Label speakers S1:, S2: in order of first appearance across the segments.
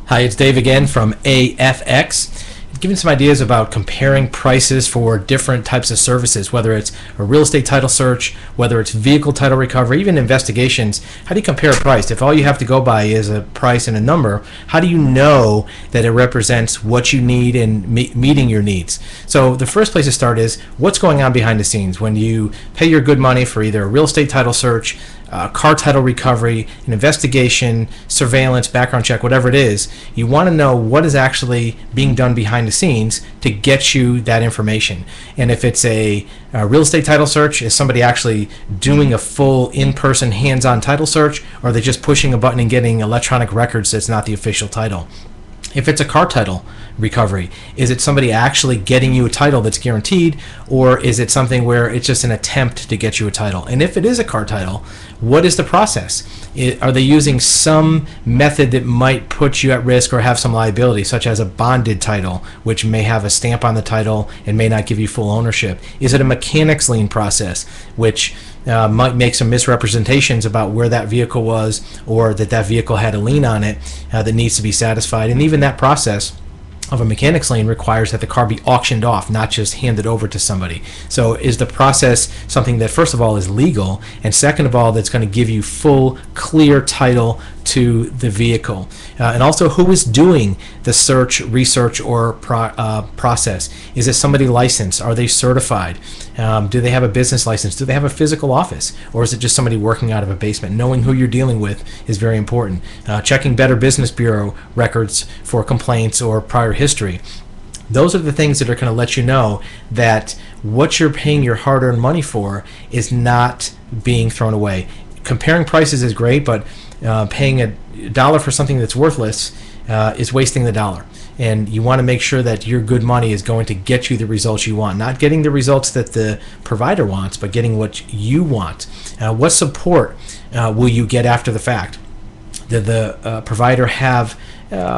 S1: Hi, it's Dave again from AFX. Giving some ideas about comparing prices for different types of services, whether it's a real estate title search, whether it's vehicle title recovery, even investigations. How do you compare a price? If all you have to go by is a price and a number, how do you know that it represents what you need and meeting your needs? So the first place to start is what's going on behind the scenes. When you pay your good money for either a real estate title search, car title recovery, an investigation, surveillance, background check, whatever it is, you want to know what is actually being done behind the scenes to get you that information. And if it's a real estate title search, is somebody actually doing a full in-person hands-on title search, or are they just pushing a button and getting electronic records that's not the official title? If it's a car title recovery, is it somebody actually getting you a title that's guaranteed, or is it something where it's just an attempt to get you a title? And if it is a car title, what is the process? Are they using some method that might put you at risk or have some liability, such as a bonded title, which may have a stamp on the title and may not give you full ownership? Is it a mechanics lien process, which might make some misrepresentations about where that vehicle was, or that vehicle had a lien on it that needs to be satisfied? And even that process of a mechanics lien requires that the car be auctioned off, not just handed over to somebody. So is the process something that, first of all, is legal, and second of all, that's going to give you full, clear title to the vehicle? And also, who is doing the search, research, or process? Is it somebody licensed? Are they certified? Do they have a business license? Do they have a physical office? Or is it just somebody working out of a basement? Knowing who you're dealing with is very important. Checking Better Business Bureau records for complaints or prior history. Those are the things that are going to let you know that what you're paying your hard-earned money for is not being thrown away. Comparing prices is great, but paying a dollar for something that's worthless is wasting the dollar. And you want to make sure that your good money is going to get you the results you want. Not getting the results that the provider wants, but getting what you want. What support will you get after the fact? Did the provider have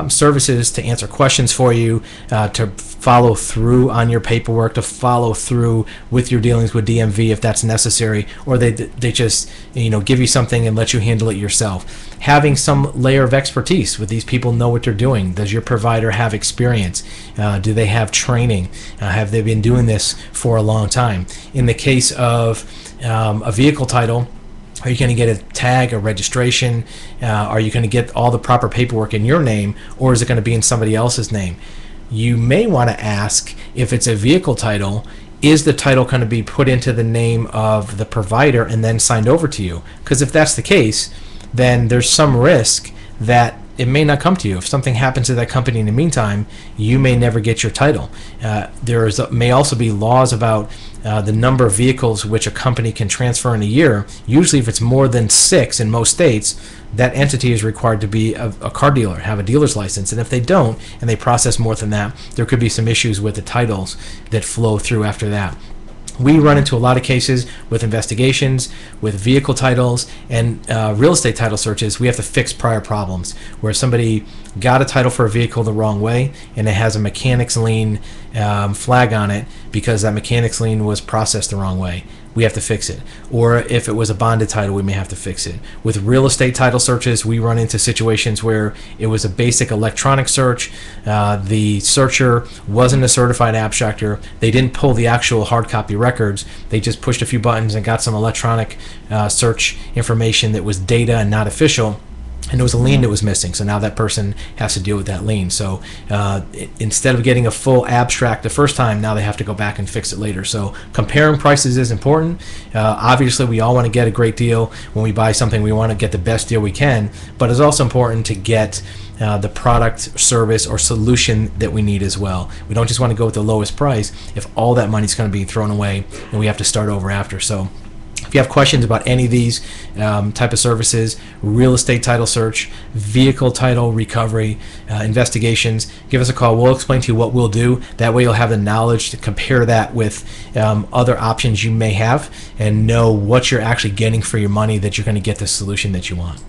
S1: services to answer questions for you, to follow through on your paperwork, to follow through with your dealings with DMV if that's necessary, or they just give you something and let you handle it yourself? Having some layer of expertise with these people, know what they're doing. Does your provider have experience? Do they have training? Have they been doing this for a long time? In the case of a vehicle title, are you going to get a tag, a registration? Are you going to get all the proper paperwork in your name, or is it going to be in somebody else's name? You may want to ask, if it's a vehicle title, is the title going to be put into the name of the provider and then signed over to you? Because if that's the case, then there's some risk that it may not come to you. If something happens to that company in the meantime, you may never get your title. May also be laws about the number of vehicles which a company can transfer in a year. Usually if it's more than 6 in most states, that entity is required to be a car dealer, have a dealer's license. And if they don't, and they process more than that, there could be some issues with the titles that flow through after that. We run into a lot of cases with investigations, with vehicle titles, and real estate title searches. We have to fix prior problems where somebody got a title for a vehicle the wrong way and it has a mechanics lien flag on it because that mechanics lien was processed the wrong way. We have to fix it. Or if it was a bonded title, we may have to fix it. With real estate title searches, we run into situations where it was a basic electronic search. The searcher wasn't a certified abstractor. They didn't pull the actual hard copy records. They just pushed a few buttons and got some electronic search information that was data and not official. And there was a lien that was missing, so now that person has to deal with that lien. So instead of getting a full abstract the first time, now they have to go back and fix it later. So comparing prices is important. Obviously, we all want to get a great deal. When we buy something, we want to get the best deal we can, but it's also important to get the product, service, or solution that we need as well. We don't just want to go with the lowest price if all that money's going to be thrown away and we have to start over after. So if you have questions about any of these type of services, real estate title search, vehicle title recovery, investigations, give us a call. We'll explain to you what we'll do. That way you'll have the knowledge to compare that with other options you may have and know what you're actually getting for your money, that you're going to get the solution that you want.